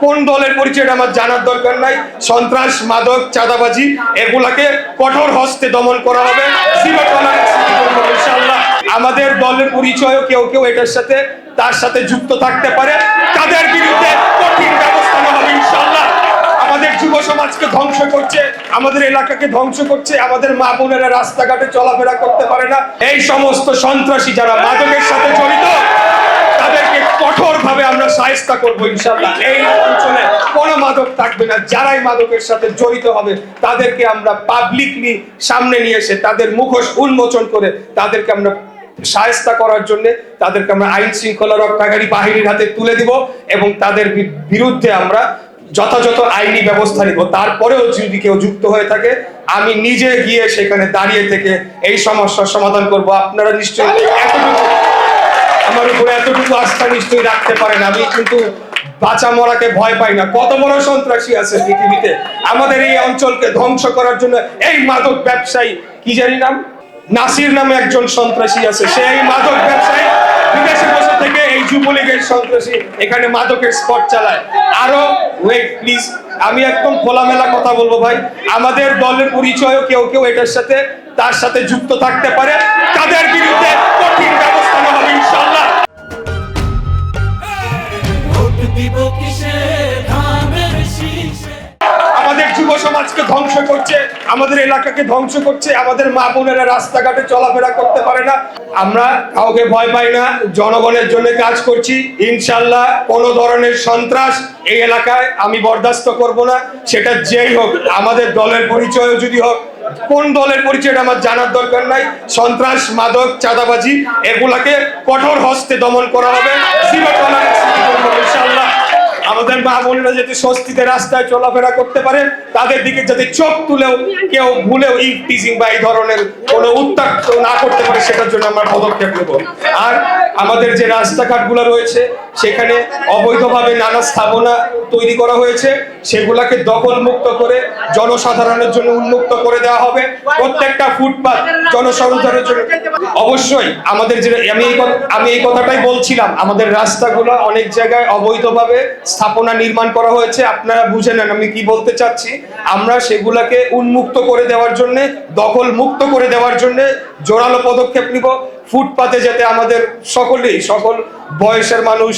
কোন দলের পরিচয় আমার জানার দরকার নাই। সন্ত্রাস, মাদক, চাঁদাবাজি এগুলাকে কঠোর হস্তে দমন করা হবে, জিরো টলারেন্স ইনশাআল্লাহ। আমাদের দলের পরিচয়ও কেউ কেউ এটার সাথে তার সাথে যুক্ত থাকতে পারে, তাদের বিরুদ্ধে কঠিন ব্যবস্থা নেওয়া হবে ইনশাআল্লাহ। আমাদের যুব সমাজকে ধ্বংস করছে, আমাদের এলাকাকে ধ্বংস করছে, আমাদের মা বোনেরা রাস্তাঘাটে চলাফেরা করতে পারে না। এই সমস্ত সন্ত্রাসী যারা মাদকের সাথে জড়িত তাদেরকে কঠোর ভাবে আমরা শায়েস্তা করবো ইনশাআল্লাহ। এই অঞ্চলে কোনো মাদক থাকবে না। যারাই মাদকের সাথে জড়িত হবে তাদেরকে আমরা পাবলিকলি সামনে নিয়ে এসে তাদের মুখোশ উন্মোচন করে তাদেরকে আমরা শায়েস্তা করার জন্য তাদেরকে আমরা আইন শৃঙ্খলা রক্ষাকারী বাহিনীর হাতে তুলে দিব এবং তাদের বিরুদ্ধে আমরা যথাযথ আইনি ব্যবস্থা নিব। তারপরেও যদি কেউ যুক্ত হয়ে থাকে আমি নিজে গিয়ে সেখানে দাঁড়িয়ে থেকে এই সমস্যার সমাধান করব। আপনারা নিশ্চয়ই আমার উপরে এতটুকু আস্থা নিশ্চয়ই রাখতে পারেন। আমি কিন্তু বাঁচা মরাকে ভয় পাই না। কত বড় সন্ত্রাসী আছে পৃথিবীতে আমাদের এই অঞ্চলকে ধ্বংস করার জন্য। এই মাদক ব্যবসায়ী কি জানি নাম, নাসির নামে একজন সন্ত্রাসী আছে, সেই মাদক ব্যবসায়ী বিদেশে বসে থেকে এই যুবলীগের সন্ত্রাসী এখানে মাদকের স্পট চালায়। আরো ওয়েট প্লিজ, আমি একদম খোলামেলা কথা বলবো ভাই। আমাদের দলের পরিচয়ও কেউ কেউ এটার সাথে তার সাথে যুক্ত থাকতে পারে, তাদের বিরুদ্ধে কঠিন ব্যবস্থা নেওয়া হবে ইনশাআল্লাহ। আমাদের যুব সমাজকে ধ্বংস করছে, আমাদের এলাকাকে ধ্বংস করছে, আমাদের মা বোনেরা রাস্তাঘাটে চলাফেরা করতে পারে না। আমরা কাউকে ভয় পাই না, জনগণের জন্য কাজ করছি ইনশাআল্লাহ। কোন ধরনের সন্ত্রাস এই এলাকায় আমি বরদাস্ত করব না, সেটা যেই হোক। আমাদের দলের পরিচয় যদি হোক, কোন দলের পরিচয় আমার জানার দরকার নাই। সন্ত্রাস, মাদক, চাঁদাবাজি এগুলাকে কঠোর হস্তে দমন করা হবে, জিরো টলারেন্স ইনশাআল্লাহ। আমাদের মা বোনেরা যাতে স্বস্তিতে রাস্তায় চলাফেরা করতে পারে, তাদের দিকে যাতে চোখ তুলেও কেউ ভুলেও ইভটিজিং বা এই ধরনের কোনো উত্তাপ না করতে পারে, সেটার জন্য আমরা পদক্ষেপ নেব। আর আমাদের যে রাস্তাঘাটগুলো রয়েছে সেখানে অবৈধভাবে নানা স্থাপনা তৈরি করা হয়েছে, সেগুলাকে দখল মুক্ত করে জনসাধারণের জন্য উন্মুক্ত করে দেওয়া হবে। প্রত্যেকটা ফুটপাত জনসাধারণের জন্য অবশ্যই আমাদের যে আমি এই কথাটাই বলছিলাম, আমাদের রাস্তাগুলো অনেক জায়গায় অবৈধভাবে স্থাপনা নির্মাণ করা হয়েছে। আপনারা বুঝে নেন আমি কি বলতে চাচ্ছি। আমরা সেগুলাকে উন্মুক্ত করে দেওয়ার জন্য, দখল মুক্ত করে দেওয়ার জন্য জোরালো পদক্ষেপ নিব। ফুটপাতে যাতে আমাদের সকল বয়সের মানুষ,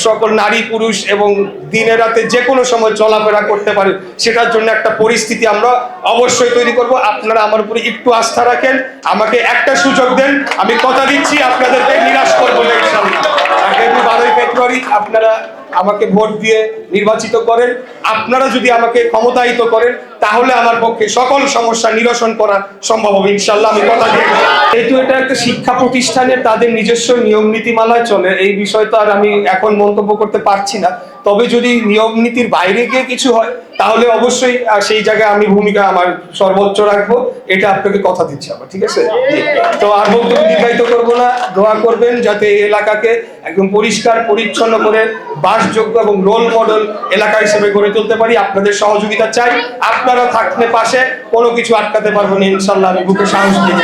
সকল নারী পুরুষ এবং দিনে রাতে যে কোনো সময় চলাফেরা করতে পারে, সেটার জন্য একটা পরিস্থিতি আমরা অবশ্যই তৈরি করব। আপনারা আমার উপরে একটু আস্থা রাখেন, আমাকে একটা সুযোগ দেন, আমি কথা দিচ্ছি আপনাদেরকে নিরাশ করবো না ইনশাআল্লাহ। 12ই ফেব্রুয়ারি আপনারা আমাকে ভোট দিয়ে নির্বাচিত করেন। আপনারা যদি আমাকে ক্ষমতায়িত করেন তাহলে আমার পক্ষে সকল সমস্যা নিরসন করা সম্ভব হবে ইনশাআল্লাহ, আমি কথা দিই। যেহেতু এটা একটা শিক্ষা প্রতিষ্ঠানে তাদের নিজস্ব নিয়ম নীতিমালায় চলে, এই বিষয় তো আর আমি এখন মন্তব্য করতে পারছি না। তবে যদি নিয়ম নীতির বাইরে গিয়ে কিছু হয় তাহলে অবশ্যই সেই জায়গায় আমি ভূমিকা আমার সর্বোচ্চ রাখবো, এটা আপনাকে কথা দিচ্ছি আমার, ঠিক আছে? তো আর বক্তব্য দীর্ঘায়িত করবো না। দোয়া করবেন যাতে এই এলাকাকে একদম পরিষ্কার পরিচ্ছন্ন করে বাসযোগ্য এবং রোল মডেল এলাকা হিসেবে গড়ে তুলতে পারি। আপনাদের সহযোগিতা চাই, আপনারা থাকলে পাশে কোনো কিছু আটকাতে পারবেন ইনশাআল্লাহ, আমি বুকে সাহস দিয়ে